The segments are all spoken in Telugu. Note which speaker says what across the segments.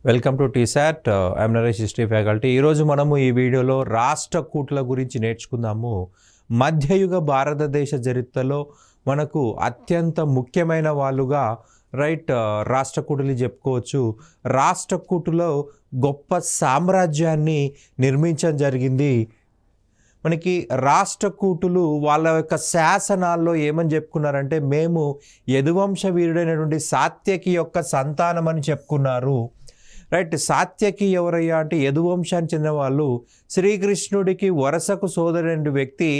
Speaker 1: Welcome to T-SAT. I'm Naresh, history faculty. ఈరోజు మనము ఈ వీడియోలో రాష్ట్రకూటుల గురించి నేర్చుకుందాము. మధ్యయుగ భారతదేశ చరిత్రలో మనకు అత్యంత ముఖ్యమైన వాళ్ళుగా రాష్ట్రకూటులు చెప్పుకోవచ్చు. రాష్ట్రకూటులో గొప్ప సామ్రాజ్యాన్ని నిర్మించడం జరిగింది. మనకి రాష్ట్రకూటులు వాళ్ళ యొక్క శాసనాల్లో ఏమని చెప్పుకున్నారంటే, మేము యదువంశ వీరుడైనటువంటి సాత్యకి యొక్క సంతానం అని చెప్పుకున్నారు. సాత్యకి ఎవరయ్యా అంటే యదువంశానికి చెందిన వాళ్ళు. శ్రీకృష్ణుడికి వరసకు సోదరుడి వ్యక్తి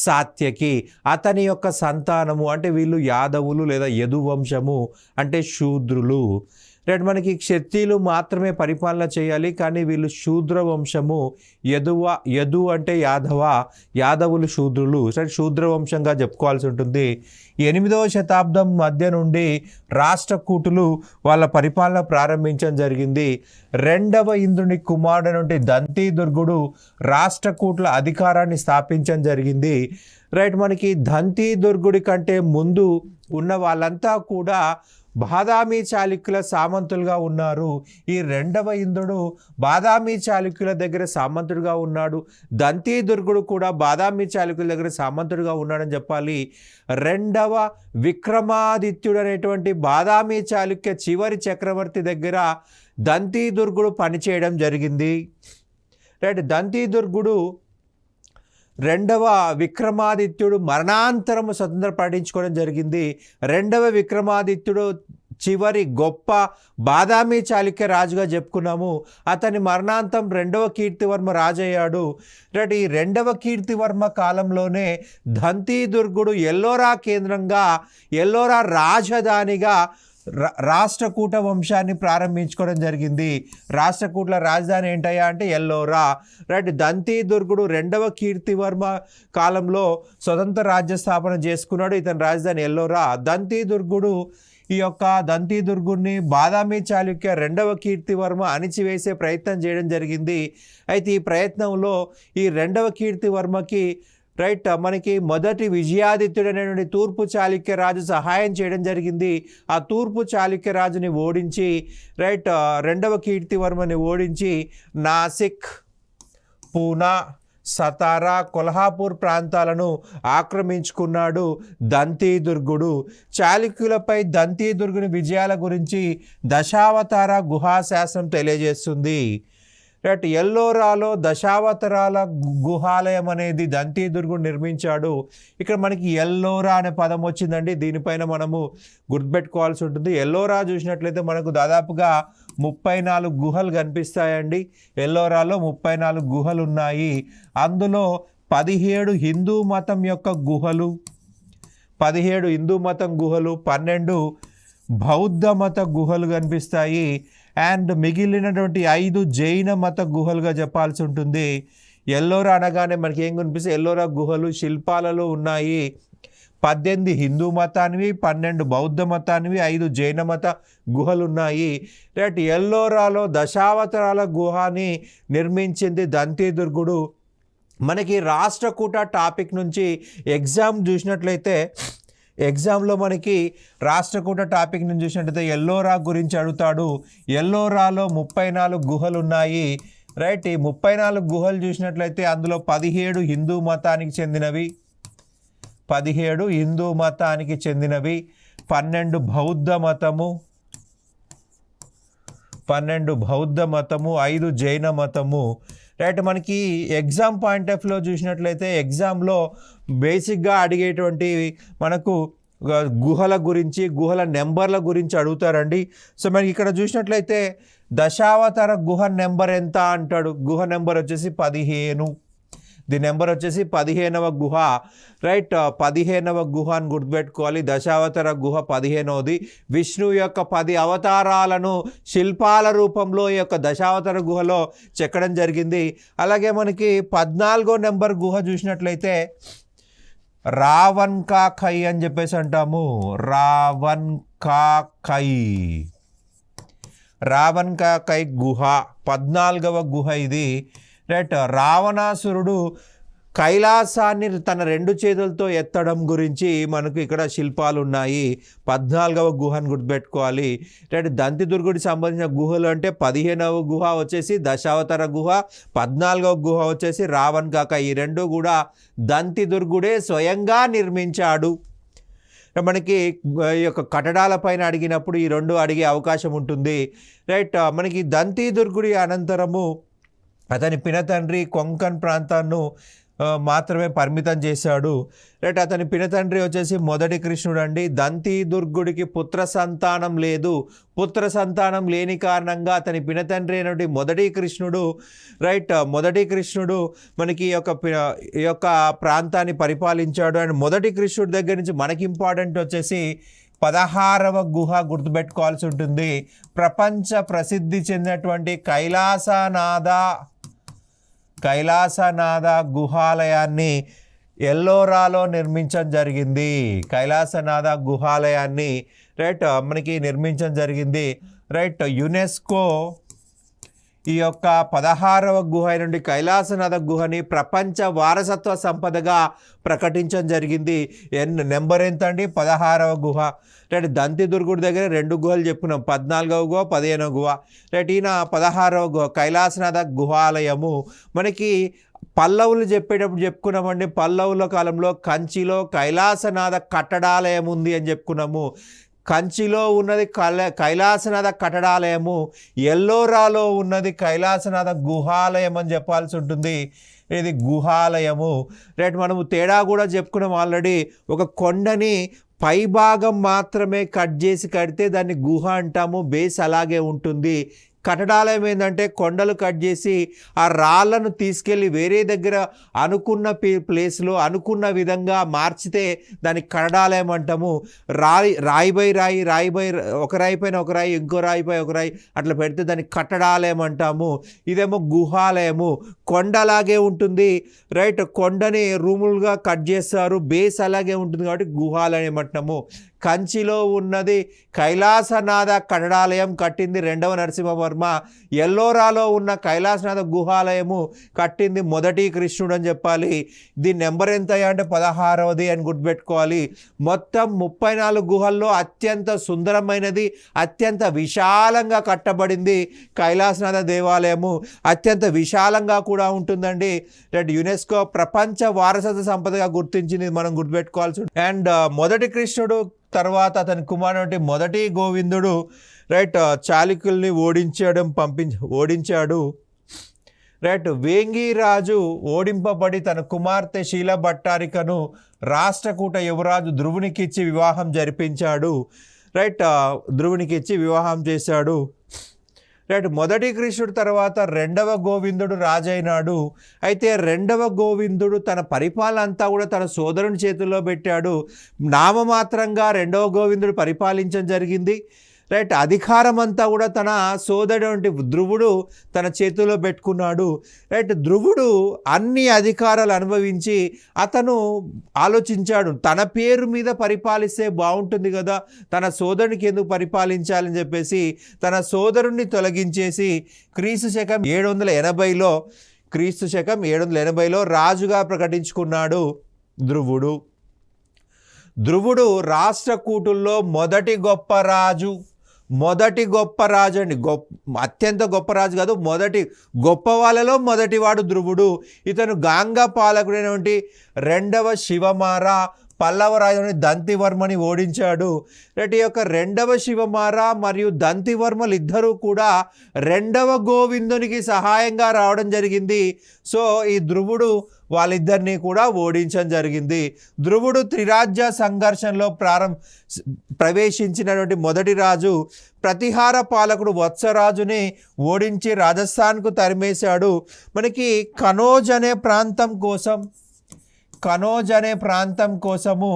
Speaker 1: సాత్యకి, అతని యొక్క సంతానము. అంటే వీళ్ళు యాదవులు లేదా యదువంశము అంటే శూద్రులు. మనకి క్షత్రియులు మాత్రమే పరిపాలన చేయాలి, కానీ వీళ్ళు శూద్ర వంశము. యదు అంటే యాదవులు శూద్రులు. శూద్ర వంశంగా చెప్పుకోవాల్సి ఉంటుంది. 8వ శతాబ్దం మధ్య నుండి రాష్ట్రకూటులు వాళ్ళ పరిపాలన ప్రారంభించడం జరిగింది. 2వ ఇంద్రుని కుమారుడు నుండి దంతిదుర్గుడు రాష్ట్రకూటుల అధికారాన్ని స్థాపించడం జరిగింది. మనకి దంతిదుర్గుడి కంటే ముందు ఉన్న వాళ్ళంతా కూడా బాదామి చాళుక్యుల సామంతులుగా ఉన్నారు. ఈ 2వ ఇంద్రుడు బాదామి చాళుక్యుల దగ్గర సామంతుడుగా ఉన్నాడు. దంతిదుర్గుడు కూడా బాదామి చాళుక్యుల దగ్గర సామంతుడుగా ఉన్నాడని చెప్పాలి. 2వ విక్రమాదిత్యుడు అనేటువంటి బాదామి చాళుక్య చివరి చక్రవర్తి దగ్గర దంతిదుర్గుడు పనిచేయడం జరిగింది. దంతిదుర్గుడు 2వ విక్రమాదిత్యుడు మరణాంతరము స్వతంత్ర ప్రకటించుకోవడం జరిగింది. 2వ విక్రమాదిత్యుడు చివరి గొప్ప బాదామి చాళుక్య రాజుగా చెప్పుకున్నాము. అతని మరణాంతం 2వ కీర్తివర్మ రాజు అయ్యాడు. ఈ 2వ కీర్తివర్మ కాలంలోనే దంతిదుర్గుడు ఎల్లోరా కేంద్రంగా, ఎల్లోరా రాజధానిగా రాష్ట్రకూట వంశాన్ని ప్రారంభించుకోవడం జరిగింది. రాష్ట్రకూట్ల రాజధాని ఏంటయ్యా అంటే ఎల్లోరా. దంతిదుర్గుడు 2వ కీర్తివర్మ కాలంలో స్వతంత్ర రాజ్య స్థాపన చేసుకున్నాడు. ఇతని రాజధాని ఎల్లోరా. దంతిదుర్గుడిని బాదామి చాళుక్య 2వ కీర్తివర్మ అణిచివేసే ప్రయత్నం చేయడం జరిగింది. అయితే ఈ ప్రయత్నంలో ఈ 2వ కీర్తివర్మకి మనకి మొదటి విజయాదిత్యుడు అనేటువంటి తూర్పు చాళుక్య రాజు సహాయం చేయడం జరిగింది. ఆ తూర్పు చాళుక్య రాజుని ఓడించి 2వ కీర్తివర్మని ఓడించి నాసిక్, పూనా, సతారా, కొల్హాపూర్ ప్రాంతాలను ఆక్రమించుకున్నాడు దంతిదుర్గుడు. చాళుక్యులపై దంతిదుర్గుని విజయాల గురించి దశావతార గుహాశాసనం తెలియజేస్తుంది. ఎల్లోరాలో దశావతారాల గుహాలయం అనేది దంతిదుర్గుడు నిర్మించాడు. ఇక్కడ మనకి ఎల్లోరా అనే పదం వచ్చిందండి. దీనిపైన మనము గుర్తుపెట్టుకోవాల్సి ఉంటుంది. ఎల్లోరా చూసినట్లయితే మనకు దాదాపుగా 34 గుహలు కనిపిస్తాయండి. ఎల్లోరాలో 34 గుహలు ఉన్నాయి. అందులో 17 హిందూ మతం యొక్క గుహలు, 17 హిందూ మతం గుహలు, 12 బౌద్ధ మత గుహలు కనిపిస్తాయి. అండ్ మిగిలినటువంటి 5 జైన మత గుహలుగా చెప్పాల్సి ఉంటుంది. ఎల్లోరా అనగానే మనకి ఏం కనిపిస్తాయి? ఎల్లోరా గుహలు శిల్పాలలో ఉన్నాయి. 18 హిందూ మతానివి, 12 బౌద్ధ మతానివి, 5 జైన మత గుహలు ఉన్నాయి. ఎల్లోరాలో దశావతారాల గుహాని నిర్మించింది దంతిదుర్గుడు. మనకి రాష్ట్రకూట టాపిక్ నుంచి ఎగ్జామ్ చూసినట్లయితే, ఎగ్జామ్లో మనకి రాష్ట్రకూట టాపిక్ నుంచి చూసినట్లయితే ఎల్లోరా గురించి అడుగుతాడు. ఎల్లోరాలో 34 గుహలు ఉన్నాయి. ఈ 34 గుహలు చూసినట్లయితే అందులో 17 హిందూ మతానికి చెందినవి, 17 హిందూ మతానికి చెందినవి, 12 బౌద్ధ మతము, 12 బౌద్ధ మతము, 5 జైన మతము. మనకి ఎగ్జామ్ పాయింట్ ఆఫ్ వ్యూలో చూసినట్లయితే ఎగ్జామ్లో బేసిక్గా అడిగేటువంటి మనకు గుహల గురించి, గుహల నెంబర్ల గురించి అడుగుతారండి. సో మనకి ఇక్కడ చూసినట్లయితే దశావతార గుహ నెంబర్ ఎంత అంటాడు. గుహ నెంబర్ వచ్చేసి 15. దీని నెంబర్ వచ్చేసి 15వ గుహ. 15వ గుహ అని గుర్తుపెట్టుకోవాలి. దశావతార గుహ 15వది. విష్ణువు యొక్క 10 అవతారాలను శిల్పాల రూపంలో ఈ యొక్క దశావతార గుహలో చెక్కడం జరిగింది. అలాగే మనకి 14వ నెంబర్ గుహ చూసినట్లయితే రావణ్ కా ఖై అని చెప్పేసి అంటాము. రావణ్ కా ఖై గుహ 14వ గుహ ఇది. రావణాసురుడు కైలాసాన్ని తన 2 చేతులతో ఎత్తడం గురించి మనకు ఇక్కడ శిల్పాలు ఉన్నాయి. 14వ గుహను గుర్తుపెట్టుకోవాలి. దంతిదుర్గుడికి సంబంధించిన గుహలు అంటే 15వ గుహ వచ్చేసి దశావతార గుహ, 14వ గుహ వచ్చేసి రావణ్ కాక. ఈ 2 కూడా దంతిదుర్గుడే స్వయంగా నిర్మించాడు. మనకి ఈ యొక్క కట్టడాల పైన అడిగినప్పుడు ఈ 2 అడిగే అవకాశం ఉంటుంది. మనకి దంతిదుర్గుడి అనంతరము అతని పినతండ్రి కొంకణ్ ప్రాంతాన్ని మాత్రమే పరిమితం చేశాడు. అతని పినతండ్రి వచ్చేసి మొదటి కృష్ణుడు అండి. దంతిదుర్గుడికి పుత్ర సంతానం లేదు. పుత్ర సంతానం లేని కారణంగా అతని పినతండ్రి అయినటువంటి మొదటి కృష్ణుడు మనకి ఈ యొక్క ప్రాంతాన్ని పరిపాలించాడు. అండ్ మొదటి కృష్ణుడి దగ్గర నుంచి మనకి ఇంపార్టెంట్ వచ్చేసి 16వ గుహ గుర్తుపెట్టుకోవాల్సి ఉంటుంది. ప్రపంచ ప్రసిద్ధి చెందినటువంటి కైలాసనాథ గుహాలయాన్ని ఎల్లోరాలో నిర్మించడం జరిగింది. కైలాసనాథ గుహాలయాన్ని మనకి నిర్మించడం జరిగింది. యునెస్కో ఈ యొక్క 16వ గుహ నుండి కైలాసనాథ గుహని ప్రపంచ వారసత్వ సంపదగా ప్రకటించడం జరిగింది. నెంబర్ ఎంత అండి? 16వ గుహ. దంతిదుర్గుడి దగ్గర 2 గుహలు చెప్పుకున్నాం, 14వ గుహ, 15వ గుహ. ఈయన 16వ గుహ కైలాసనాథ గుహాలయము. మనకి పల్లవులు చెప్పేటప్పుడు చెప్పుకున్నామండి. పల్లవుల కాలంలో కంచిలో కైలాసనాథ కట్టడాలయం ఉంది అని చెప్పుకున్నాము. కంచిలో ఉన్నది కైలాసనాథ కట్టడాలయము, ఎల్లోరాలో ఉన్నది కైలాసనాథ గుహాలయం అని చెప్పాల్సి ఉంటుంది. ఇది గుహాలయము. మనము తేడా కూడా చెప్పుకున్నాం ఆల్రెడీ. ఒక కొండని పైభాగం మాత్రమే కట్ చేసి కడితే దాన్ని గుహ అంటాము, బేస్ అలాగే ఉంటుంది. కట్టడాలయం ఏంటంటే కొండలు కట్ చేసి ఆ రాళ్లను తీసుకెళ్ళి వేరే దగ్గర అనుకున్న ప్లేస్లో అనుకున్న విధంగా మార్చితే దానికి కట్టడాలయం అంటాము. రాయి బై ఒక రాయి పైన ఒక రాయి, ఇంకో రాయిపై ఒక రాయి అట్లా పెడితే దానికి కట్టడాలయం అంటాము. ఇదేమో గుహాలయము, కొండలాగే ఉంటుంది. కొండని రూములుగా కట్ చేస్తారు, బేస్ అలాగే ఉంటుంది కాబట్టి గుహాలయం అంటాము. కంచిలో ఉన్నది కైలాసనాథ కట్టడాలయం కట్టింది 2వ నరసింహవర్మ. ఎల్లోరాలో ఉన్న కైలాసనాథ గుహాలయము కట్టింది మొదటి కృష్ణుడు అని చెప్పాలి. దీని నెంబర్ ఎంత అంటే 16వది అని గుర్తుపెట్టుకోవాలి. మొత్తం 34 గుహల్లో అత్యంత సుందరమైనది, అత్యంత విశాలంగా కట్టబడింది కైలాసనాథ దేవాలయము. అత్యంత విశాలంగా కూడా ఉంటుందండి. యునెస్కో ప్రపంచ వారసత్వ సంపదగా గుర్తించింది, మనం గుర్తుపెట్టుకోవాల్సి. అండ్ మొదటి కృష్ణుడు తర్వాత అతని కుమారుడు మొదటి గోవిందుడు చాళుక్యుల్ని ఓడించాడు. వేంగిరాజు ఓడింపబడి తన కుమార్తె శీలభట్టారికను రాష్ట్రకూట యువరాజు ధ్రువునికిచ్చి వివాహం జరిపించాడు. ధ్రువునికిచ్చి వివాహం చేశాడు. మొదటి కృష్ణుడు తర్వాత 2వ గోవిందుడు రాజైనాడు. అయితే 2వ గోవిందుడు తన పరిపాలన అంతా కూడా తన సోదరుని చేతుల్లో పెట్టాడు. నామమాత్రంగా 2వ గోవిందుడు పరిపాలించడం జరిగింది. అధికారం అంతా కూడా తన సోదరుడు ధ్రువుడు తన చేతిలో పెట్టుకున్నాడు. ధ్రువుడు అన్ని అధికారాలు అనుభవించి అతను ఆలోచించాడు, తన పేరు మీద పరిపాలిస్తే బాగుంటుంది కదా, తన సోదరునికి ఎందుకు పరిపాలించాలని చెప్పేసి తన సోదరుణ్ణి తొలగించేసి క్రీస్తు శకం 780లో రాజుగా ప్రకటించుకున్నాడు ధ్రువుడు రాష్ట్రకూటుల్లో మొదటి గొప్ప రాజు అండి. అత్యంత గొప్ప రాజు కాదు, మొదటి గొప్ప వాళ్ళలో మొదటివాడు ధ్రువుడు. ఇతను గాంగ పాలకుడైనటువంటి 2వ శివమార పల్లవ రాజుని దంతివర్మని ఓడించాడు. ఈ యొక్క 2వ శివమార మరియు దంతివర్మలు ఇద్దరూ కూడా 2వ గోవిందునికి సహాయంగా రావడం జరిగింది. సో ఈ ధ్రువుడు వాళ్ళిద్దరినీ కూడా ఓడించడం జరిగింది. ధ్రువుడు త్రిరాజ్య సంఘర్షణలో ప్రవేశించినటువంటి మొదటి రాజు. ప్రతిహార పాలకుడు వత్సరాజుని ఓడించి రాజస్థాన్కు తరిమేశాడు. మనకి కనోజ్ అనే ప్రాంతం కోసము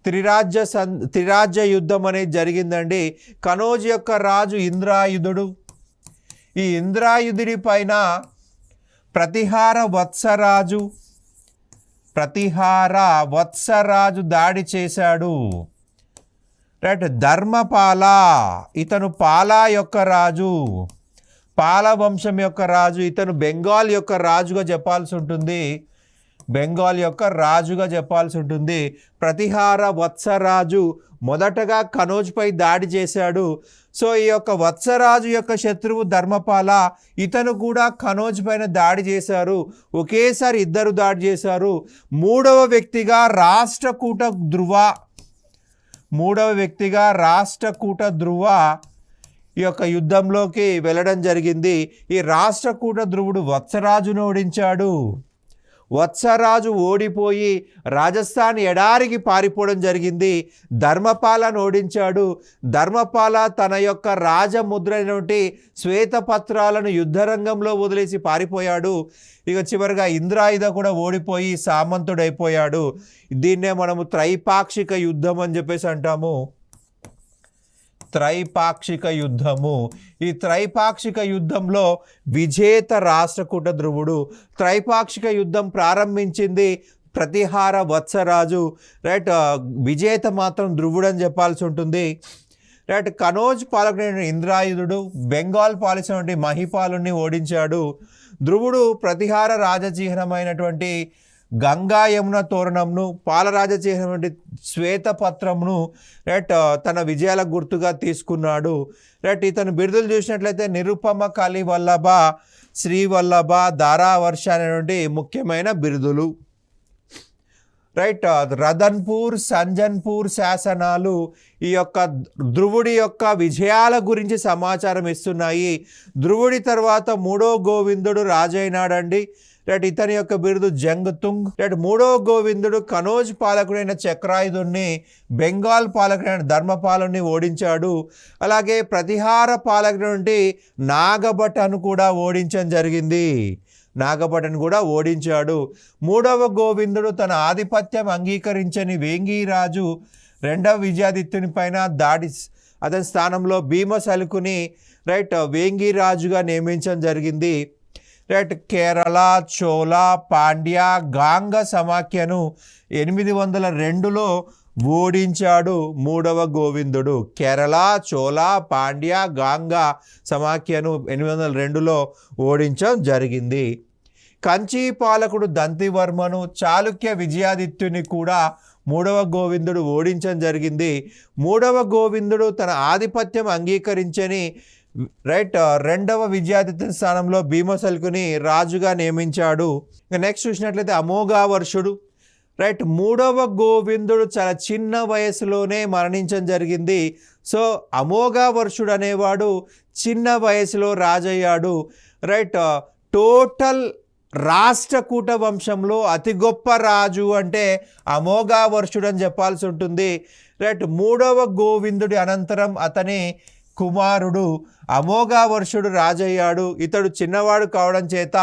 Speaker 1: త్రిరాజ్య యుద్ధం అనేది జరిగిందండి. కనోజ్ యొక్క రాజు ఇంద్రాయుధుడు. ఈ ఇంద్రాయుధుడి పైన ప్రతిహార వత్సరాజు దాడి చేశాడు. ధర్మపాల, ఇతను పాలా యొక్క రాజు, పాల వంశం యొక్క రాజు. ఇతను బెంగాల్ యొక్క రాజుగా చెప్పాల్సి ఉంటుంది. బెంగాల్ యొక్క రాజుగా చెప్పాల్సి ఉంటుంది. ప్రతిహార వత్సరాజు మొదటగా కనోజ్పై దాడి చేశాడు. సో ఈ యొక్క వత్సరాజు యొక్క శత్రువు ధర్మపాల, ఇతను కూడా కనోజ్ పైన దాడి చేశారు. ఒకేసారి ఇద్దరు దాడి చేశారు. మూడవ వ్యక్తిగా రాష్ట్రకూట ధ్రువ ఈ యొక్క యుద్ధంలోకి వెళ్ళడం జరిగింది. ఈ రాష్ట్రకూట ధ్రువుడు వత్సరాజును ఓడించాడు. వత్సరాజు ఓడిపోయి రాజస్థాన్ ఎడారికి పారిపోవడం జరిగింది. ధర్మపాలను ఓడించాడు. ధర్మపాల తన యొక్క రాజముద్ర అయినటువంటి శ్వేతపత్రాలను యుద్ధరంగంలో వదిలేసి పారిపోయాడు. ఇక చివరిగా ఇంద్రాయుధ కూడా ఓడిపోయి సామంతుడైపోయాడు. దీన్నే మనము త్రైపాక్షిక యుద్ధం అని చెప్పేసి అంటాము. త్రైపాక్షిక యుద్ధము. ఈ త్రైపాక్షిక యుద్ధంలో విజేత రాష్ట్రకూట ధ్రువుడు. త్రైపాక్షిక యుద్ధం ప్రారంభించింది ప్రతిహార వత్సరాజు, రైట్. విజేత మాత్రం ధ్రువుడు అని చెప్పాల్సి ఉంటుంది, రైట్. కనోజ్ పాలకుడైన ఇంద్రాయుధుడు బెంగాల్ పాలిసినటువంటి మహిపాలుని ఓడించాడు. ధ్రువుడు ప్రతిహార రాజచిహ్నమైనటువంటి గంగా యమున తోరణంను, పాలరాజచిహ్నమైనటువంటి శ్వేతపత్రంను, రైట్, తన విజయాల గుర్తుగా తీసుకున్నాడు, రైట్. ఇతను బిరుదులు చూసినట్లయితే నిరుపమ కలివల్లభ, శ్రీవల్లభ, ధారావర్ష అనేటువంటి ముఖ్యమైన బిరుదులు, రైట్. రతన్పూర్, సంజన్పూర్ శాసనాలు ఈ యొక్క ధ్రువుడి యొక్క విజయాల గురించి సమాచారం ఇస్తున్నాయి. ధ్రువుడి తర్వాత మూడో గోవిందుడు రాజైనాడండి, రైట్. ఇతని యొక్క బిరుదు జంగ్తుంగ్, రైట్. మూడో గోవిందుడు కనోజ్ పాలకుడైన చక్రాయుధుడిని, బెంగాల్ పాలకుడైన ధర్మపాలుని ఓడించాడు. అలాగే ప్రతిహార పాలకుడి నాగభటను కూడా ఓడించడం జరిగింది. నాగభటను కూడా ఓడించాడు. మూడవ గోవిందుడు తన ఆధిపత్యం అంగీకరించని వేంగిరాజు రెండవ విజయాదిత్యుని పైన అతని స్థానంలో భీమసలుకుని, రైట్, వేంగిరాజుగా నియమించడం జరిగింది, రైట్. కేరళ, చోళ, పాండ్య, గాంగ సమాఖ్యను 802లో ఓడించాడు మూడవ గోవిందుడు. కేరళ, చోళ, పాండ్య, గాంగ సమాఖ్యను 802లో ఓడించడం జరిగింది. కంచి పాలకుడు దంతివర్మను, చాళుక్య విజయాదిత్యుని కూడా మూడవ గోవిందుడు ఓడించడం జరిగింది. మూడవ గోవిందుడు తన ఆధిపత్యం అంగీకరించని, రైట్, రెండవ విజయాదిత్యుని స్థానంలో భీమసల్కుని రాజుగా నియమించాడు. నెక్స్ట్ చూసినట్లయితే అమోఘవర్షుడు, రైట్. మూడవ గోవిందుడు చాలా చిన్న వయసులోనే మరణించడం జరిగింది. సో అమోఘవర్షుడు అనేవాడు చిన్న వయసులో రాజయ్యాడు, రైట్. టోటల్ రాష్ట్రకూట వంశంలో అతి గొప్ప రాజు అంటే అమోఘవర్షుడు అని చెప్పాల్సి ఉంటుంది, రైట్. మూడవ గోవిందుడి అనంతరం అతని కుమారుడు అమోఘవర్షుడు రాజయ్యాడు. ఇతడు చిన్నవాడు కావడం చేత,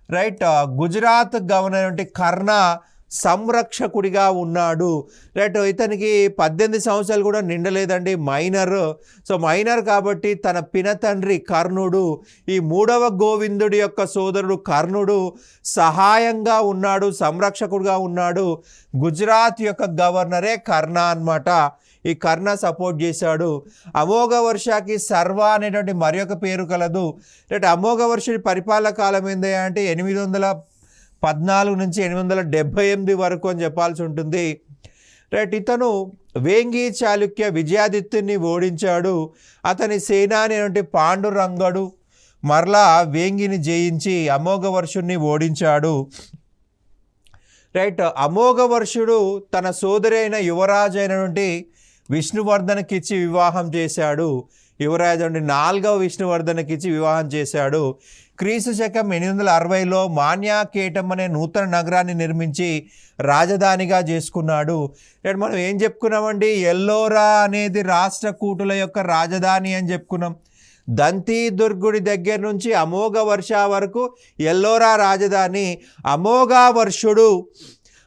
Speaker 1: రైట్, గుజరాత్ గవర్నర్ కర్ణ సంరక్షకుడిగా ఉన్నాడు, రైట్. ఇతనికి 18 సంవత్సరాలు కూడా నిండలేదండి, మైనర్. సో మైనర్ కాబట్టి తన పినతండ్రి కర్ణుడు, ఈ మూడవ గోవిందుడి యొక్క సోదరుడు కర్ణుడు సహాయంగా ఉన్నాడు, సంరక్షకుడిగా ఉన్నాడు. గుజరాత్ యొక్క గవర్నరే కర్ణ అన్నమాట. ఈ కర్ణ సపోర్ట్ చేశాడు. అమోఘవర్షకి సర్వ అనేటువంటి మరి ఒక పేరు కలదు, రైట్. అమోఘవర్షుడి పరిపాలన కాలం ఏంది అంటే 814 నుంచి 878 వరకు అని చెప్పాల్సి ఉంటుంది, రైట్. ఇతను వేంగి చాళుక్య విజయాదిత్యుని ఓడించాడు. అతని సేనాని అయినటువంటి పాండురంగడు మరలా వేంగిని జయించి అమోఘవర్షుడిని ఓడించాడు, రైట్. అమోఘవర్షుడు తన సోదరి అయిన యువరాజు అయినటువంటి విష్ణువర్ధనకిచ్చి వివాహం చేశాడు. యువరాజు అంటే 4వ విష్ణువర్ధనకిచ్చి వివాహం చేశాడు. క్రీస్తు శకం 860లో మాన్యాకేటం అనే నూతన నగరాన్ని నిర్మించి రాజధానిగా చేసుకున్నాడు. మనం ఏం చెప్పుకున్నామండి, ఎల్లోరా అనేది రాష్ట్రకూటుల యొక్క రాజధాని అని చెప్పుకున్నాం. దంతి దుర్గుడి దగ్గర నుంచి అమోఘవర్ష వరకు ఎల్లోరా రాజధాని.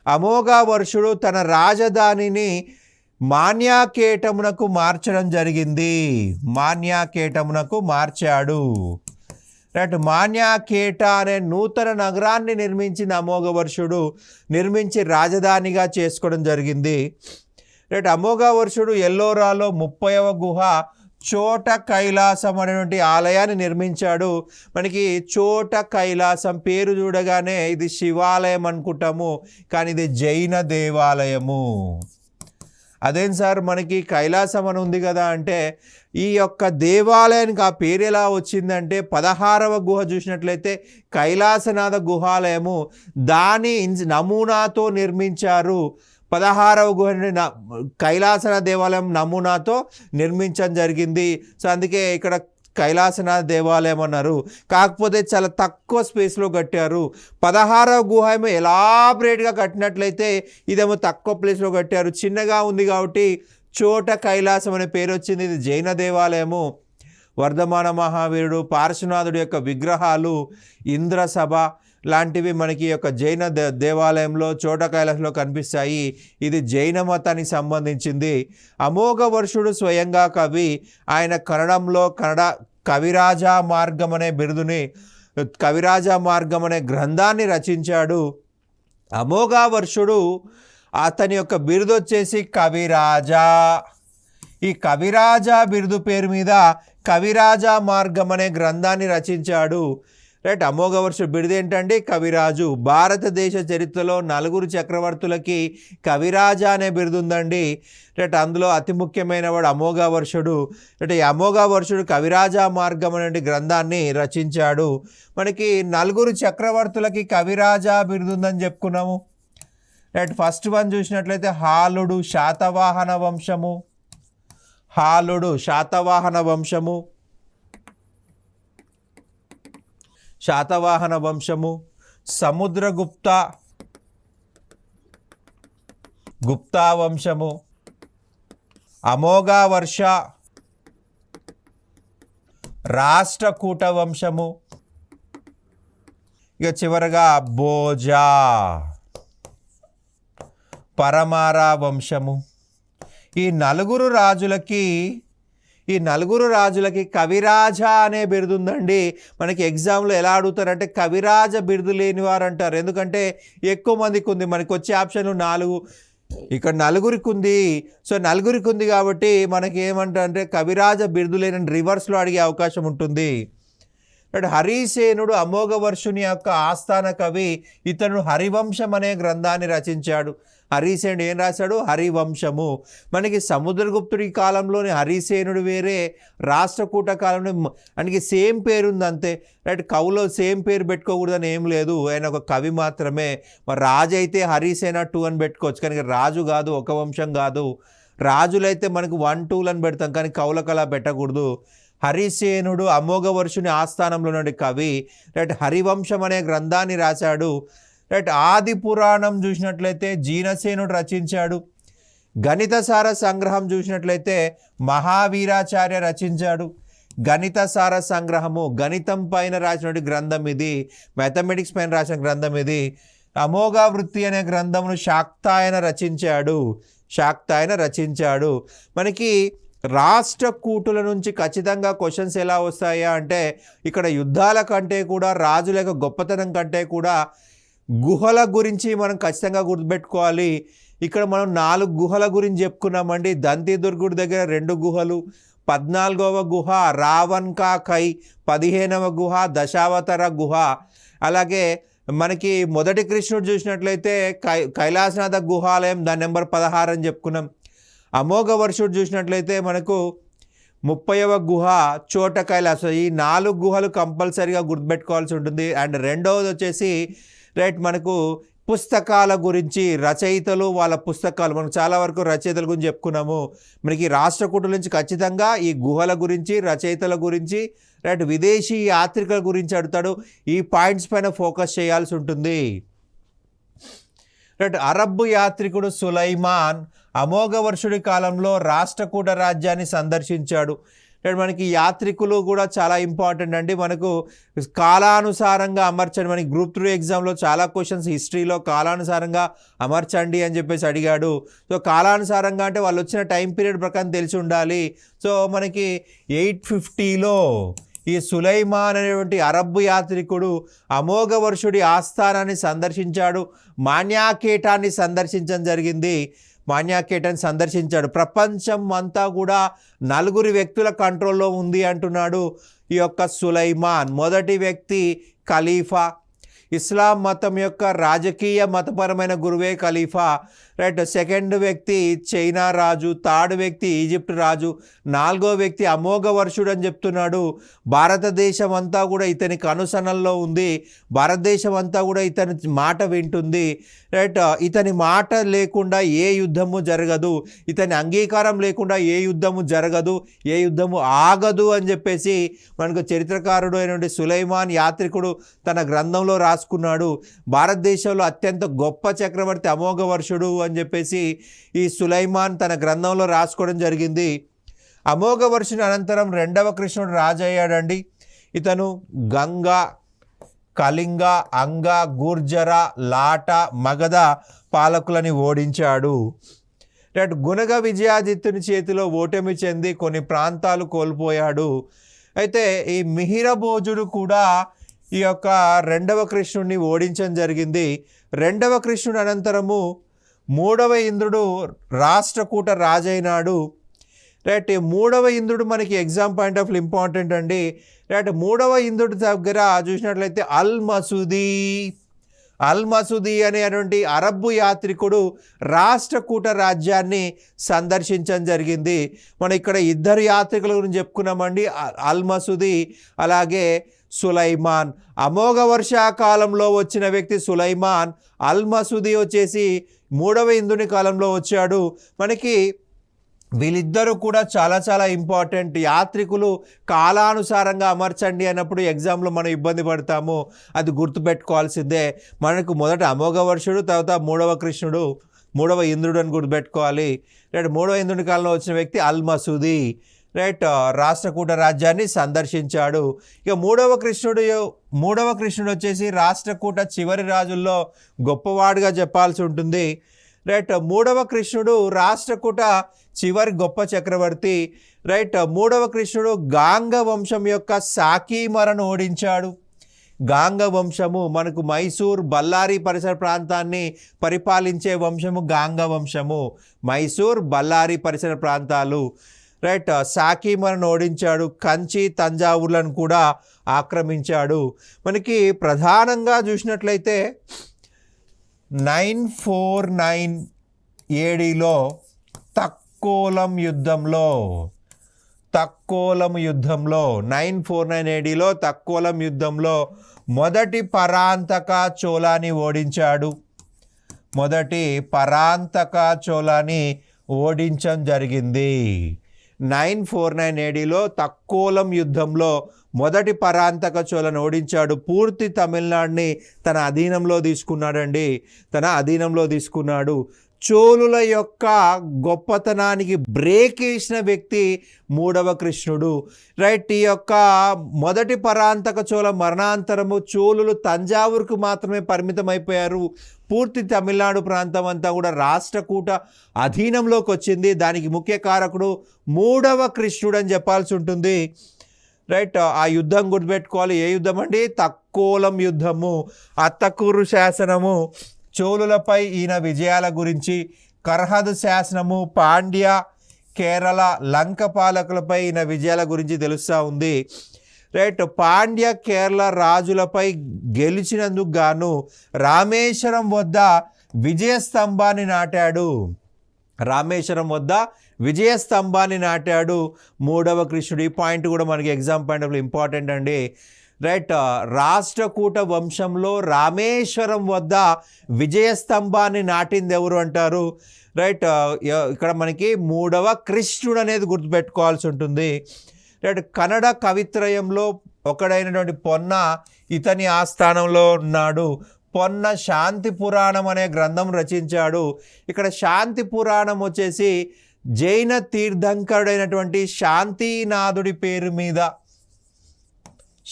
Speaker 1: అమోఘవర్షుడు తన రాజధానిని మాన్యాకేటమునకు మార్చడం జరిగింది. మాన్యాకేటమునకు మార్చాడు, రైట్. మాన్యాకేట అనే నూతన నగరాన్ని నిర్మించిన అమోఘవర్షుడు నిర్మించి రాజధానిగా చేసుకోవడం జరిగింది, రైట్. అమోఘవర్షుడు ఎల్లోరాలో 30వ గుహ చోట కైలాసం అనేటువంటి ఆలయాన్ని నిర్మించాడు. మనకి చోట కైలాసం పేరు చూడగానే ఇది శివాలయం అనుకుంటాము, కానీ ఇది జైన దేవాలయము. అదేం సార్ మనకి కైలాసం అని ఉంది కదా అంటే, ఈ యొక్క దేవాలయానికి ఆ పేరు ఎలా వచ్చిందంటే 16వ గుహ చూసినట్లయితే కైలాసనాథ గుహాలయము, దాని నమూనాతో నిర్మించారు. 16వ గుహ కైలాసనాథ దేవాలయం నమూనాతో నిర్మించడం జరిగింది. సో అందుకే ఇక్కడ కైలాసనాథ దేవాలయం అన్నారు. కాకపోతే చాలా తక్కువ స్పేస్లో కట్టారు. 16వ గుహ ఏమో ఎలాబరేట్గా కట్టినట్లయితే ఇదేమో తక్కువ ప్లేస్లో కట్టారు, చిన్నగా ఉంది కాబట్టి చోట కైలాసం అనే పేరు వచ్చింది. ఇది జైన దేవాలయము. వర్ధమాన మహావీరుడు, పార్శ్వనాథుడి యొక్క విగ్రహాలు, ఇంద్రసభ లాంటివి మనకి యొక్క జైన దేవాలయంలో చోట కైలాసంలో కనిపిస్తాయి. ఇది జైన మతానికి సంబంధించింది. అమోఘ వర్షుడు స్వయంగా కవి. ఆయన కన్నడంలో కవిరాజా మార్గం అనే బిరుదుని, కవిరాజా మార్గం అనే గ్రంథాన్ని రచించాడు. అమోఘ వర్షుడు అతని యొక్క బిరుదు వచ్చేసి కవిరాజా. ఈ కవిరాజా బిరుదు పేరు మీద కవిరాజా మార్గం అనే గ్రంథాన్ని రచించాడు. రైట్. అమోఘ వర్షుడు బిరుదు ఏంటండి? కవిరాజు. భారతదేశ చరిత్రలో 4 చక్రవర్తులకి కవిరాజా అనే బిరుదు ఉందండి. రైట్. అందులో అతి ముఖ్యమైన వాడు అమోఘ వర్షుడు. రైట్. ఈ అమోఘ వర్షుడు కవిరాజా మార్గం అనే గ్రంథాన్ని రచించాడు. మనకి 4 చక్రవర్తులకి కవిరాజా బిరుదు ఉందని చెప్పుకున్నాము. రైట్. ఫస్ట్ వన్ చూసినట్లయితే హాలుడు, శాతవాహన వంశము. హాలుడు శాతవాహన వంశము, శాతవాహన వంశము. సముద్రగుప్త, గుప్తా వంశము. అమోఘ వర్ష, రాష్ట్రకూట వంశము. ఇక చివరగా భోజా, పరమారా వంశము. ఈ నలుగురు రాజులకి కవిరాజా అనే బిరుదు ఉందండి. మనకి ఎగ్జామ్లో ఎలా అడుగుతారంటే కవిరాజ బిరుదు లేనివారు అంటారు. ఎందుకంటే ఎక్కువ మందికి ఉంది. మనకి వచ్చే ఆప్షన్లు 4, ఇక్కడ 4కి ఉంది. సో 4కి ఉంది కాబట్టి మనకి ఏమంటారంటే కవిరాజ బిరుదు లేని రివర్స్లో అడిగే అవకాశం ఉంటుంది. హరిసేనుడు అమోఘ వర్షుని యొక్క ఆస్థాన కవి. ఇతను హరివంశం అనే గ్రంథాన్ని రచించాడు. హరిసేనుడు ఏం రాశాడు? హరివంశము. మనకి సముద్రగుప్తుడి కాలంలోని హరిసేనుడు వేరే, రాష్ట్రకూట కాలంలో మనకి సేమ్ పేరు ఉంది అంతే. రైట్. కవులో సేమ్ పేరు పెట్టుకోకూడదని ఏం లేదు, ఆయన ఒక కవి మాత్రమే. మరి రాజు అయితే హరిసేన 2 అని పెట్టుకోవచ్చు, కానీ రాజు కాదు, ఒక వంశం కాదు. రాజులైతే మనకు 1, 2 అని పెడతాం, కానీ కవులకు అలా పెట్టకూడదు. హరిసేనుడు అమోఘ వర్షుని ఆస్థానంలో నుండి కవి. రైట్. హరివంశం అనే గ్రంథాన్ని రాశాడు. రైట్. ఆది పురాణం చూసినట్లయితే జీనసేనుడు రచించాడు. గణితసార సంగ్రహం చూసినట్లయితే మహావీరాచార్య రచించాడు. గణితసార సంగ్రహము గణితం పైన రాసినటువంటి గ్రంథం ఇది, మ్యాథమెటిక్స్ పైన రాసిన గ్రంథం ఇది. అమోఘ వృత్తి అనే గ్రంథమును శాక్తాయన రచించాడు. మనకి రాష్ట్రకూటుల నుంచి ఖచ్చితంగా క్వశ్చన్స్ ఎలా వస్తాయా అంటే, ఇక్కడ యుద్ధాల కంటే కూడా, రాజుల యొక్క గొప్పతనం కంటే కూడా గుహల గురించి మనం ఖచ్చితంగా గుర్తుపెట్టుకోవాలి. ఇక్కడ మనం 4 గుహల గురించి చెప్పుకున్నామండి. దంతిదుర్గుడి దగ్గర 2 గుహలు, 14వ గుహ రావణ్ కా కై, 15వ గుహ దశావతార గుహ. అలాగే మనకి మొదటి కృష్ణుడు చూసినట్లయితే కైలాసనాథ గుహాలయం, దాని నెంబర్ 16 అని చెప్పుకున్నాం. అమోఘ వర్షుడు చూసినట్లయితే మనకు 30వ గుహ చోట కైలాసం. ఈ 4 గుహలు కంపల్సరీగా గుర్తుపెట్టుకోవాల్సి ఉంటుంది. అండ్ రెండవది వచ్చేసి రైట్, మనకు పుస్తకాల గురించి, రచయితలు, వాళ్ళ పుస్తకాలు, మనం చాలా వరకు రచయితల గురించి చెప్పుకున్నాము. మనకి రాష్ట్రకూటుల నుంచి ఖచ్చితంగా ఈ గుహల గురించి, రచయితల గురించి, రైట్, విదేశీ యాత్రికుల గురించి అడుగుతాడు. ఈ పాయింట్స్ పైన ఫోకస్ చేయాల్సి ఉంటుంది. రైట్. అరబ్బు యాత్రికుడు సులైమాన్ అమోఘ వర్షుడి కాలంలో రాష్ట్రకూట రాజ్యాన్ని సందర్శించాడు. మనకి యాత్రికులు కూడా చాలా ఇంపార్టెంట్ అండి. మనకు కాలానుసారంగా అమర్చండి. మనకి గ్రూప్ 3 ఎగ్జామ్లో చాలా క్వశ్చన్స్ హిస్టరీలో కాలానుసారంగా అమర్చండి అని చెప్పేసి అడిగాడు. సో కాలానుసారంగా అంటే వాళ్ళు వచ్చిన టైం పీరియడ్ ప్రకారం తెలిసి ఉండాలి. సో మనకి 850లో ఈ సులైమాన్ అనేటువంటి అరబ్బు యాత్రికుడు అమోఘ వర్షుడి ఆస్థానాన్ని సందర్శించాడు. మాన్యాకేటాన్ని సందర్శించడం జరిగింది. మాన్యాకేటన్ సందర్శించాడు. ప్రపంచం అంతా కూడా 4 వ్యక్తుల కంట్రోల్లో ఉంది అంటున్నాడు ఈ యొక్క సులైమాన్. మొదటి వ్యక్తి ఖలీఫా, ఇస్లాం మతం యొక్క రాజకీయ మతపరమైన గురువే ఖలీఫా, రైట్. సెకండ్ వ్యక్తి చైనా రాజు, థర్డ్ వ్యక్తి ఈజిప్ట్ రాజు, 4వ వ్యక్తి అమోఘ వర్షుడు అని చెప్తున్నాడు. భారతదేశం అంతా కూడా ఇతనికి అనుసరణలో ఉంది, భారతదేశం అంతా కూడా ఇతని మాట వింటుంది, రైట్. ఇతని మాట లేకుండా ఏ యుద్ధము జరగదు, ఇతని అంగీకారం లేకుండా ఏ యుద్ధము జరగదు, ఏ యుద్ధము ఆగదు అని చెప్పేసి మనకు చరిత్రకారుడు అయినటువంటి సులైమాన్ యాత్రికుడు తన గ్రంథంలో రాసుకున్నాడు. భారతదేశంలో అత్యంత గొప్ప చక్రవర్తి అమోఘ వర్షుడు అని చెప్పేసి ఈ సులైమాన్ తన గ్రంథంలో రాసుకోవడం జరిగింది. అమోఘ వర్షుని అనంతరం 2వ కృష్ణుడు రాజు అయ్యాడండి. ఇతను గంగ, కళింగ, అంగ, గుర్జర, లాట, మగధ పాలకులని ఓడించాడు. రైట్. గుణగ విజయాదిత్యుని చేతిలో ఓటమి చెంది కొన్ని ప్రాంతాలు కోల్పోయాడు. అయితే ఈ మిహిరభోజుడు కూడా ఈ యొక్క 2వ కృష్ణుడిని ఓడించడం జరిగింది. 2వ కృష్ణుడు అనంతరము 3వ ఇంద్రుడు రాష్ట్రకూట రాజైనాడు. రైట్. 3వ ఇంద్రుడు మనకి ఎగ్జామ్ పాయింట్ ఆఫ్ ఇంపార్టెంట్ అండి. రైట్. 3వ ఇంద్రుడి దగ్గర చూసినట్లయితే అల్ మసూది అనేటువంటి అరబ్బు యాత్రికుడు రాష్ట్రకూట రాజ్యాన్ని సందర్శించడం జరిగింది. మనం ఇక్కడ 2 యాత్రికుల గురించి చెప్పుకున్నామండి, అల్ మసూది అలాగే సులైమాన్. అమోఘ వర్షాకాలంలో వచ్చిన వ్యక్తి సులైమాన్, అల్ మసూది వచ్చేసి 3వ ఇంద్రుని కాలంలో వచ్చాడు. మనకి వీళ్ళిద్దరూ కూడా చాలా చాలా ఇంపార్టెంట్. యాత్రికులు కాలానుసారంగా అమర్చండి అన్నప్పుడు ఎగ్జామ్లో మనం ఇబ్బంది పడతాము, అది గుర్తుపెట్టుకోవాల్సిందే. మనకు మొదట అమోఘ వర్షుడు, తర్వాత 3వ కృష్ణుడు, 3వ ఇంద్రుడు అని గుర్తుపెట్టుకోవాలి. రైట్. 3వ ఇంద్రుని కాలంలో వచ్చిన వ్యక్తి అల్ మసూది, రైట్, రాష్ట్రకూట రాజ్యాన్ని సందర్శించాడు. ఇక 3వ కృష్ణుడు వచ్చేసి రాష్ట్రకూట చివరి రాజుల్లో గొప్పవాడుగా చెప్పాల్సి ఉంటుంది. రైట్. 3వ కృష్ణుడు రాష్ట్రకూట చివరి గొప్ప చక్రవర్తి. రైట్. 3వ కృష్ణుడు గాంగ వంశం యొక్క సాకీమరను ఓడించాడు. గాంగ వంశము మనకు మైసూర్, బళ్ళారి పరిసర ప్రాంతాన్ని పరిపాలించే వంశము గాంగ వంశము. మైసూర్, బళ్ళారి పరిసర ప్రాంతాలు. రైట్. సాకీమరను ఓడించాడు. కంచి, తంజావూర్లను కూడా ఆక్రమించాడు. మనకి ప్రధానంగా చూసినట్లయితే 949 ఏడీలో తక్కోలం యుద్ధంలో 949 ఏడీలో తక్కోలం యుద్ధంలో మొదటి పరాంతక చోళాని ఓడించాడు. మొదటి పరాంతక చోళాని ఓడించడం జరిగింది. 949 ఏడీలో తక్కోలం యుద్ధంలో మొదటి పరాంతక చోళను ఓడించాడు. పూర్తి తమిళనాడుని తన అధీనంలో తీసుకున్నాడు. చోళుల యొక్క గొప్పతనానికి బ్రేక్ వేసిన వ్యక్తి 3వ కృష్ణుడు. రైట్. ఈ యొక్క మొదటి పరాంతక చోళ మరణాంతరము చోళులు తంజావూరుకు మాత్రమే పరిమితం అయిపోయారు. పూర్తి తమిళనాడు ప్రాంతం అంతా కూడా రాష్ట్రకూట అధీనంలోకి వచ్చింది. దానికి ముఖ్య కారకుడు 3వ కృష్ణుడు అని చెప్పాల్సి ఉంటుంది. రైట్. ఆ యుద్ధం గుర్తుపెట్టుకోవాలి. ఏ యుద్ధం అండి? తక్కోలం యుద్ధము. అత్తకూరు శాసనము చోళులపై ఈయన విజయాల గురించి, కర్హద్ శాసనము పాండ్య, కేరళ, లంక పాలకులపై ఈయన విజయాల గురించి తెలుస్తూ ఉంది. రైట్. పాండ్య, కేరళ రాజులపై గెలిచినందుకు గాను రామేశ్వరం వద్ద విజయస్తంభాన్ని నాటాడు 3వ కృష్ణుడు. ఈ పాయింట్ కూడా మనకి ఎగ్జామ్ పాయింట్ ఆఫ్ ఇంపార్టెంట్ అండి. రైట్. రాష్ట్రకూట వంశంలో రామేశ్వరం వద్ద విజయస్తంభాన్ని నాటింది ఎవరు అంటారు? రైట్. ఇక్కడ మనకి 3వ కృష్ణుడు అనేది గుర్తుపెట్టుకోవాల్సి ఉంటుంది. రైట్. కన్నడ కవిత్రయంలో ఒకడైనటువంటి పొన్న ఇతని ఆస్థానంలో ఉన్నాడు. పొన్న శాంతి పురాణం అనే గ్రంథం రచించాడు. ఇక్కడ శాంతి పురాణం వచ్చేసి జైన తీర్థంకరుడైనటువంటి శాంతినాథుడి పేరు మీద,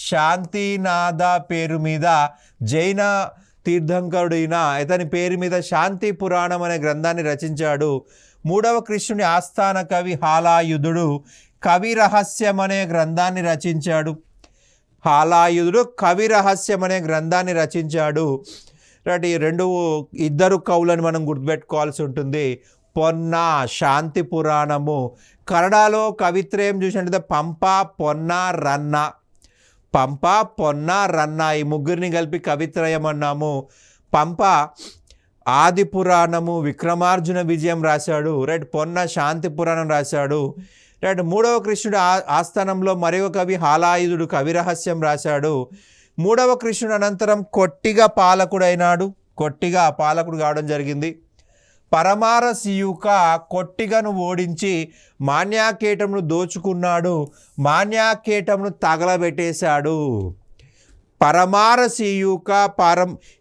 Speaker 1: శాంతినాథ పేరు మీద జైన తీర్థంకరుడైన ఇతని పేరు మీద శాంతి పురాణం అనే గ్రంథాన్ని రచించాడు. 3వ కృష్ణుని ఆస్థాన కవి హాలాయుధుడు కవి రహస్యం అనే గ్రంథాన్ని రచించాడు. రైట్. ఈ ఇద్దరు కవులను మనం గుర్తుపెట్టుకోవాల్సి ఉంటుంది. పొన్న శాంతి పురాణము. కన్నడలో కవిత్రయం చూసినట్లయితే పంప, పొన్న, రన్న. పంప, పొన్న, రన్న ఈ ముగ్గురిని కలిపి కవిత్రయం అన్నాము. పంప ఆది పురాణము, విక్రమార్జున విజయం రాశాడు. రైట్. పొన్న శాంతి పురాణం రాశాడు. రైట్. మూడవ కృష్ణుడు ఆస్థానంలో మరొక కవి హాలాయుధుడు కవిరహస్యం రాశాడు. మూడవ కృష్ణుడు అనంతరం కొట్టిగా పాలకుడైనాడు. కొట్టిగా పాలకుడు కావడం జరిగింది. పరమారసియుక కొట్టిగను ఓడించి మాన్యాకేటమును దోచుకున్నాడు. మాన్యాకేటమును తగలబెట్టేశాడు. పరమారసియుక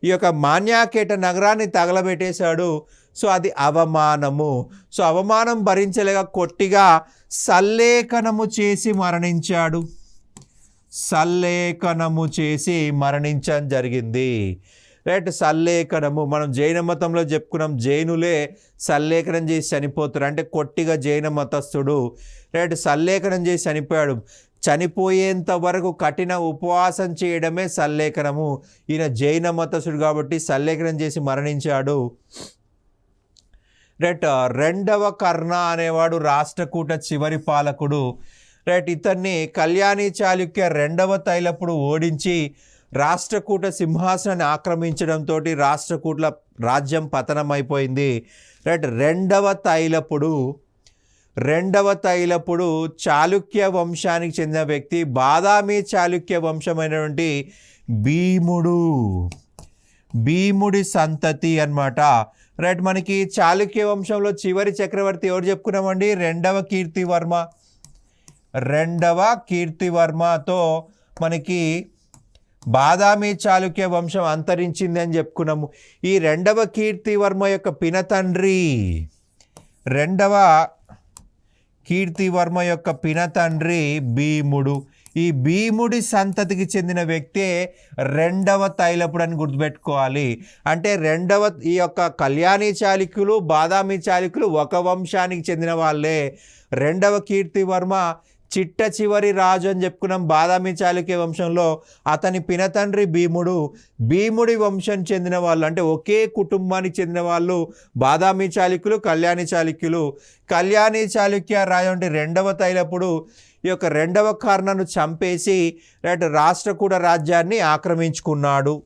Speaker 1: ఈ యొక్క మాన్యాకేట నగరాన్ని తగలబెట్టేశాడు. సో అది అవమానము. సో అవమానం భరించలేక కొట్టిగా సల్లేఖనము చేసి మరణించాడు. సల్లేఖనము చేసి మరణించడం జరిగింది. రైట్. సల్లేఖనము మనం జైన మతంలో చెప్పుకున్నాం. జైనులే సల్లేఖనం చేసి చనిపోతారు. అంటే కొట్టిగా జైన మతస్థుడు. రైట్. సల్లేఖనం చేసి చనిపోయాడు. చనిపోయేంత వరకు కఠిన ఉపవాసం చేయడమే సల్లేఖనము. ఈయన జైన మతస్థుడు కాబట్టి సల్లేఖనం చేసి మరణించాడు. రైట్. రెండవ కర్ణ అనేవాడు రాష్ట్రకూట చివరి పాలకుడు. రైట్. ఇతన్ని కళ్యాణి చాళుక్య రెండవ తైలపుడు ఓడించి రాష్ట్రకూట సింహాసనాన్ని ఆక్రమించడంతో రాష్ట్రకూట్ల రాజ్యం పతనమైపోయింది. రైట్. రెండవ తైలపుడు చాళుక్య వంశానికి చెందిన వ్యక్తి. బాదామి చాళుక్య వంశమైనటువంటి భీముడి సంతతి అన్నమాట. రైట్. మనకి చాళుక్య వంశంలో చివరి చక్రవర్తి ఎవరు చెప్పుకున్నామండి? రెండవ కీర్తివర్మతో మనకి బాదామి చాళుక్య వంశం అంతరించింది అని చెప్పుకున్నాము. ఈ రెండవ కీర్తివర్మ యొక్క పినతండ్రి భీముడు. ఈ భీముడి సంతతికి చెందిన వ్యక్తే రెండవ తైలపుడు అని గుర్తుపెట్టుకోవాలి. అంటే ఈ యొక్క కళ్యాణి చాళుక్యులు, బాదామి చాళుక్యులు ఒక వంశానికి చెందిన వాళ్ళే. రెండవ కీర్తివర్మ చిట్ట చివరి రాజు అని చెప్పుకున్నాం బాదామి చాళుక్య వంశంలో. అతని పినతండ్రి భీముడి వంశం చెందిన వాళ్ళు, అంటే ఒకే కుటుంబానికి చెందిన వాళ్ళు బాదామి చాళుక్యులు, కళ్యాణి చాళుక్యులు. కళ్యాణి చాళుక్య రాజు అంటే రెండవ తైలపుడు ఈ యొక్క రెండవ కర్ణను చంపేసి రాష్ట్రకూట రాజ్యాన్ని ఆక్రమించుకున్నాడు.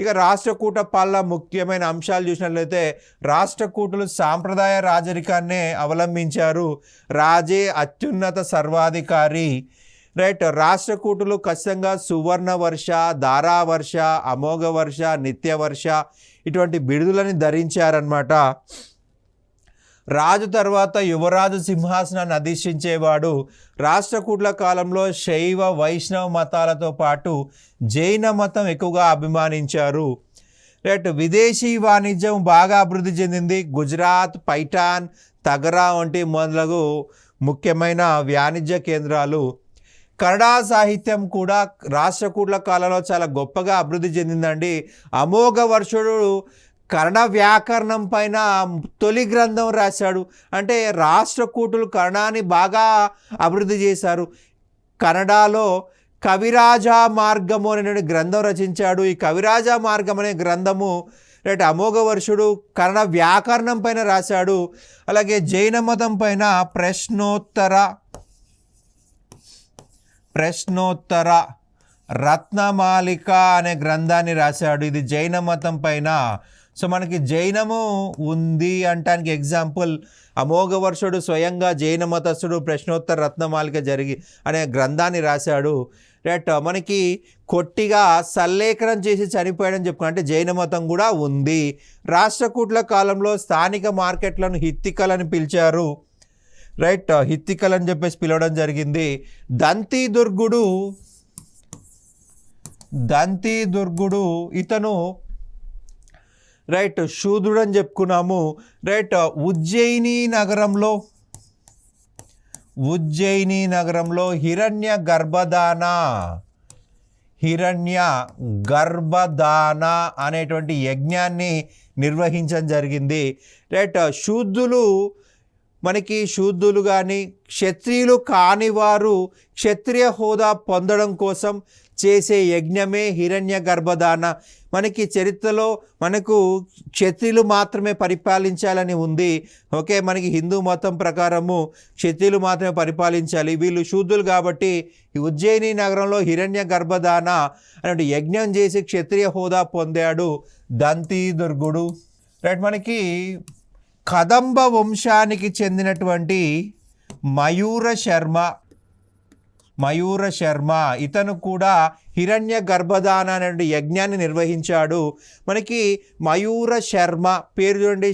Speaker 1: ఇక రాష్ట్రకూట పాలన ముఖ్యమైన అంశాలు చూసినట్లయితే రాష్ట్రకూటులు సాంప్రదాయ రాజరికాన్నే అవలంబించారు. రాజే అత్యున్నత సర్వాధికారి. రైట్. రాష్ట్రకూటులు ఖచ్చితంగా సువర్ణ వర్ష, ధారావర్ష, అమోఘ వర్ష, నిత్యవర్ష ఇటువంటి బిరుదులని ధరించారన్నమాట. రాజు తర్వాత యువరాజు సింహాసనాన్ని అధిష్ఠించేవాడు. రాష్ట్రకూట్ల కాలంలో శైవ వైష్ణవ మతాలతో పాటు జైన మతం ఎక్కువగా అభిమానించారు. రైట్. విదేశీ వాణిజ్యం బాగా అభివృద్ధి చెందింది. గుజరాత్, పైఠాన్, తగరా వంటి మొదలగు ముఖ్యమైన వాణిజ్య కేంద్రాలు. కన్నడ సాహిత్యం కూడా రాష్ట్రకూట్ల కాలంలో చాలా గొప్పగా అభివృద్ధి చెందిందండి. అమోఘ వర్షుడు కన్నడ వ్యాకరణం పైన తొలి గ్రంథం రాశాడు. అంటే రాష్ట్రకూటులు కన్నడాన్ని బాగా అభివృద్ధి చేశారు. కన్నడలో కవిరాజా మార్గము అనే గ్రంథం రచించాడు. ఈ కవిరాజా మార్గం అనే గ్రంథము అమోఘ వర్షుడు కన్నడ వ్యాకరణం పైన రాశాడు. అలాగే జైన మతం పైన ప్రశ్నోత్తర రత్నమాలిక అనే గ్రంథాన్ని రాశాడు. ఇది జైన మతం పైన. సో మనకి జైనము ఉంది అంటానికి ఎగ్జాంపుల్ అమోఘ వర్షుడు స్వయంగా జైన మతస్థుడు ప్రశ్నోత్తర రత్నమాలిక అనే గ్రంథాన్ని రాశాడు. రైట్. మనకి కొట్టిగా సల్లేఖనం చేసి చనిపోయాడని చెప్పుకున్నా. అంటే జైన మతం కూడా ఉంది. రాష్ట్రకూట్ల కాలంలో స్థానిక మార్కెట్లను హిత్తికలని పిలిచారు. రైట్. హిత్తికల్ అని చెప్పేసి పిలవడం జరిగింది. దంతిదుర్గుడు ఇతను రైట్ శూద్రుడు అని చెప్పుకున్నాము. రైట్. ఉజ్జయిని నగరంలో హిరణ్య గర్భదాన అనేటువంటి యజ్ఞాన్ని నిర్వహించడం జరిగింది. రైట్. శూద్రులు మనకి శూద్రులు కానీ క్షత్రియులు కాని వారు క్షత్రియ హోదా పొందడం కోసం చేసే యజ్ఞమే హిరణ్య గర్భదాన. మనకి చరిత్రలో మనకు క్షత్రియులు మాత్రమే పరిపాలించాలని ఉంది. ఓకే, మనకి హిందూ మతం ప్రకారము క్షత్రియులు మాత్రమే పరిపాలించాలి, వీళ్ళు శూద్రులు కాబట్టి ఈ ఉజ్జయిని నగరంలో హిరణ్య గర్భదాన అనే యజ్ఞం చేసి క్షత్రియ హోదా పొందాడు దంతి దుర్గుడు. రైట్, మనకి కదంబ వంశానికి చెందినటువంటి మయూర శర్మ ఇతను కూడా హిరణ్య గర్భదాన అనే యజ్ఞాన్ని నిర్వహించాడు. మనకి మయూర శర్మ పేరు చూడండి,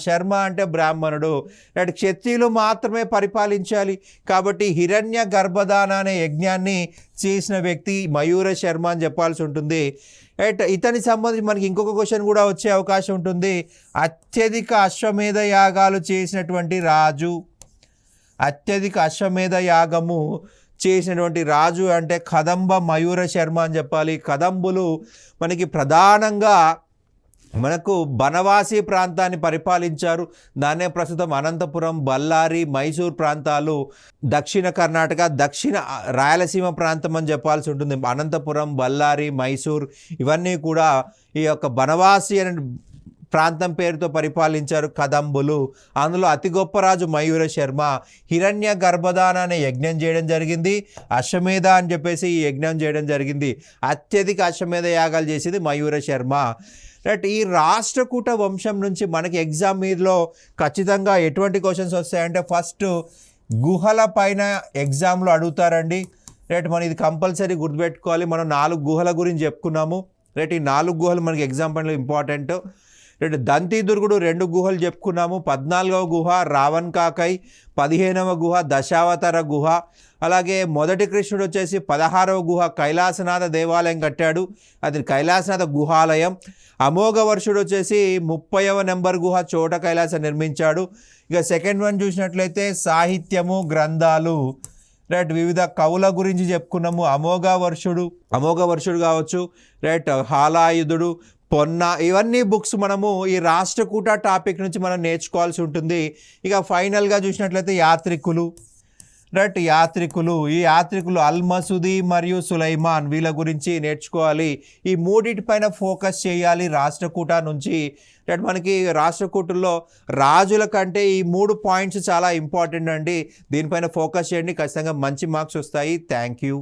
Speaker 1: శర్మ అంటే బ్రాహ్మణుడు. అంటే క్షత్రియులు మాత్రమే పరిపాలించాలి కాబట్టి హిరణ్య గర్భదాన అనే యజ్ఞాన్ని చేసిన వ్యక్తి మయూర శర్మ అని చెప్పాల్సి ఉంటుంది. రైట్, ఇతనికి సంబంధించి మనకి ఇంకొక క్వశ్చన్ కూడా వచ్చే అవకాశం ఉంటుంది. అత్యధిక అశ్వమేధ యాగాలు చేసినటువంటి రాజు, అత్యధిక అశ్వమేధ యాగము చేసినటువంటి రాజు అంటే కదంబ మయూర శర్మ అని చెప్పాలి. కదంబులు మనకి ప్రధానంగా మనకు బనవాసి ప్రాంతాన్ని పరిపాలించారు. దాన్నే ప్రస్తుతం అనంతపురం, బళ్ళారి, మైసూర్ ప్రాంతాలు, దక్షిణ కర్ణాటక, దక్షిణ రాయలసీమ ప్రాంతం అని చెప్పాల్సి ఉంటుంది. అనంతపురం, బళ్ళారి, మైసూర్ ఇవన్నీ కూడా ఈ యొక్క బనవాసి అనే ప్రాంతం పేరుతో పరిపాలించారు కదంబులు. అందులో అతి గొప్ప రాజు మయూర శర్మ. హిరణ్య గర్భదాన అనే యజ్ఞం చేయడం జరిగింది. అశ్వమేధ అని చెప్పేసి ఈ యజ్ఞం చేయడం జరిగింది. అత్యధిక అశ్వమేధ యాగాలు చేసేది మయూర శర్మ. రైట్, ఈ రాష్ట్రకూట వంశం నుంచి మనకి ఎగ్జామ్ మీదలో ఖచ్చితంగా ఎటువంటి క్వశ్చన్స్ వస్తాయంటే ఫస్ట్ గుహల పైన ఎగ్జామ్లో అడుగుతారండి. రైట్, మనం ఇది కంపల్సరీ గుర్తుపెట్టుకోవాలి. మనం 4 గుహల గురించి చెప్పుకున్నాము. రైట్, ఈ 4 గుహలు మనకి ఎగ్జామ్ పైన ఇంపార్టెంట్. రైట్, దంతి దుర్గుడు 2 గుహలు చెప్పుకున్నాము. 14వ గుహ రావణ్ కాకై, 15వ గుహ దశావతార గుహ. అలాగే మొదటి కృష్ణుడు వచ్చేసి 16వ గుహ కైలాసనాథ దేవాలయం కట్టాడు, అది కైలాసనాథ గుహాలయం. అమోఘ వర్షుడు వచ్చేసి 30వ నెంబర్ గుహ చోట కైలాసం నిర్మించాడు. ఇక సెకండ్ వన్ చూసినట్లయితే సాహిత్యము, గ్రంథాలు. రైట్, వివిధ కవుల గురించి చెప్పుకున్నాము. అమోఘ వర్షుడు కావచ్చు, రైట్, హాలాయుధుడు, పొన్న, ఇవన్నీ బుక్స్ మనము ఈ రాష్ట్రకూట టాపిక్ నుంచి మనం నేర్చుకోవాల్సి ఉంటుంది. ఇక ఫైనల్గా చూసినట్లయితే యాత్రికులు. రైట్, ఈ యాత్రికులు అల్-మసూది మరియు సులైమాన్, వీళ్ళ గురించి నేర్చుకోవాలి. ఈ మూడింటిపైన ఫోకస్ చేయాలి రాష్ట్రకూట నుంచి. రైట్, మనకి రాష్ట్రకూటుల్లో రాజుల కంటే ఈ 3 పాయింట్స్ చాలా ఇంపార్టెంట్ అండి. దీనిపైన ఫోకస్ చేయండి, ఖచ్చితంగా మంచి మార్క్స్ వస్తాయి. Thank you.